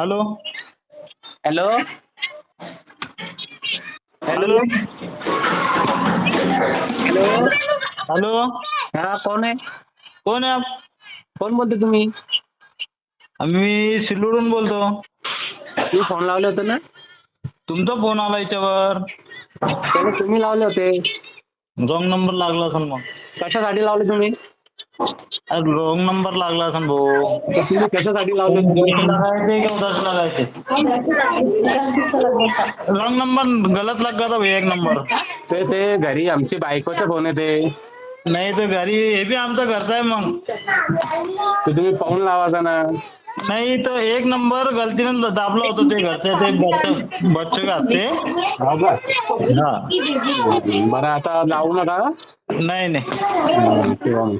Hello hello hello hello hello हा कोण आहे? कोण आहे कोण बोलते तुम्ही? मी सिल्लोडहून बोलतो. तुम्ही फोन लावले होते ना? तुमचा फोन आला याच्यावर. त्याला तुम्ही लावले होते. रॉंग नंबर लागला असेल मग. कशासाठी लावले तुम्ही? रॉंग नंबर लागला असेल भाऊ. तर तुम्ही कशासाठी लावले होते? लगायचे की उधर लगायचे? रॉंग नंबर गलत लग गया था भैया एक नंबर. ते घरी आमची बायकोचे फोन येते. नाही तर घरी हे बी आमचा घरचा आहे मग. तर तुम्ही पाहून लावायचा ना. नाही तर एक नंबर गलतीने दाबलं होतं ते घरचे ते बच्चे का ते. हो का? हा बरं आता लावू नका. नाही नाही. ठेवा मग.